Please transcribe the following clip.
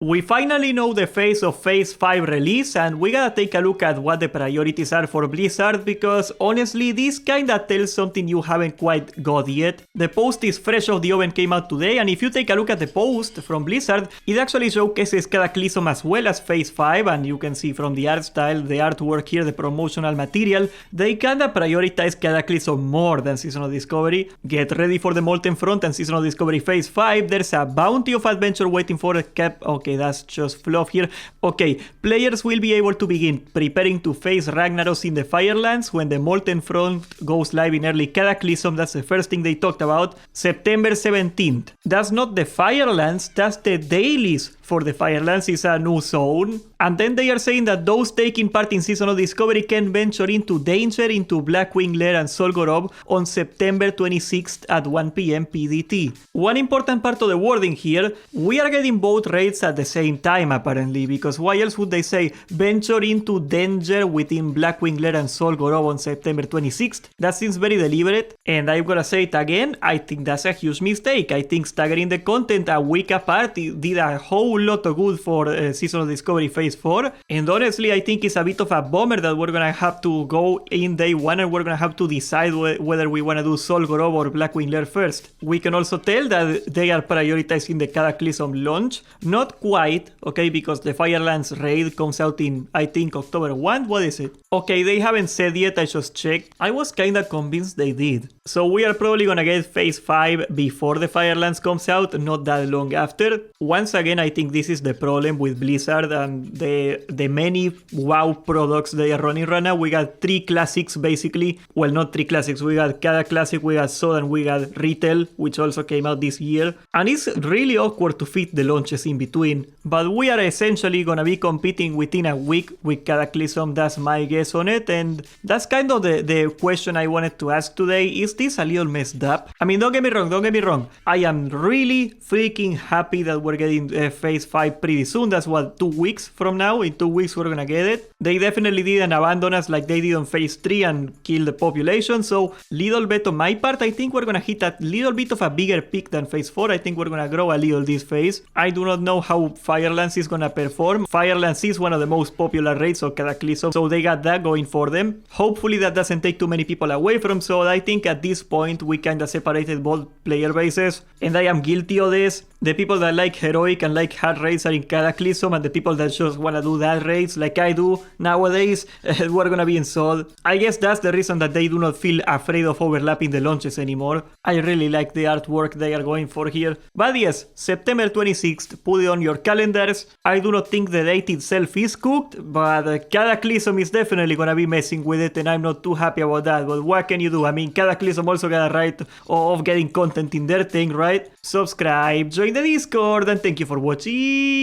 We finally know the phase of Phase 5 release, and we gotta take a look at what the priorities are for Blizzard, because honestly this kinda tells something you haven't quite got yet. The post is fresh off the oven, came out today, and if you take a look at the post from Blizzard, it actually showcases Cataclysm as well as Phase 5, and you can see from the art style, the artwork here, the promotional material, they kinda prioritize Cataclysm more than Season of Discovery. Get ready for the Molten Front and Season of Discovery Phase 5, there's a bounty of adventure waiting for a cap. Okay, that's just fluff here. Okay, players will be able to begin preparing to face Ragnaros in the Firelands when the Molten Front goes live in early Cataclysm. That's the first thing they talked about. September 17th. That's not the Firelands, that's the dailies for the Firelands. Is a new zone. And then they are saying that those taking part in Season of Discovery can venture into danger into Blackwing, Lair and Solgorov on September 26th at 1 PM PDT. One important part of the wording here, we are getting both raids at the same time apparently, because why else would they say venture into danger within Blackwing, Lair and Solgorov on September 26th? That seems very deliberate, and I'm gonna say it again, I think that's a huge mistake. I think staggering the content a week apart did a whole lot of good for Season of Discovery Phase 4, and honestly I think it's a bit of a bummer that we're gonna have to go in day one and we're gonna have to decide whether we wanna do Solgorov or Blackwing Lair first. We can also tell that they are prioritizing the Cataclysm launch. Not quite, okay, because the Firelands raid comes out in, I think, October 1, what is it? Okay, they haven't said yet, I just checked. I was kinda convinced they did. So we are probably gonna get Phase 5 before the Firelands comes out, not that long after. Once again, I think this is the problem with Blizzard and the many WoW products they are running right now. We got 3 classics basically. Well, not 3 classics. We got Cada Classic, we got SoD, and we got Retail, which also came out this year. And it's really awkward to fit the launches in between. But we are essentially gonna be competing within a week with Cataclysm, that's my guess on it. And that's kind of the question I wanted to ask today. Is this a little messed up? I mean, don't get me wrong. I am really freaking happy that we're getting Phase 5 pretty soon. That's what, 2 weeks from now? In 2 weeks we're gonna get it. They definitely didn't abandon us like they did on Phase 3 and kill the population. So little bit on my part, I think we're gonna hit a little bit of a bigger peak than Phase 4. I think we're gonna grow a little this phase. I do not know how Firelands is gonna perform. Firelands is one of the most popular raids of Cataclysm, so they got that going for them. Hopefully that doesn't take too many people away from SoD. I think at this point we kinda separated both player bases, and I am guilty of this. The people that like heroic and like hard raids are in Cataclysm, and the people that just wanna do that raids like I do nowadays, we're gonna be in SoD. I guess that's the reason that they do not feel afraid of overlapping the launches anymore. I really like the artwork they are going for here. But yes, September 26th, put it on your calendars. I do not think the date itself is cooked, but Cataclysm is definitely gonna be messing with it, and I'm not too happy about that. But what can you do? I mean, Cataclysm also got a right of getting content in their thing, right? Subscribe, join the Discord, and thank you for watching.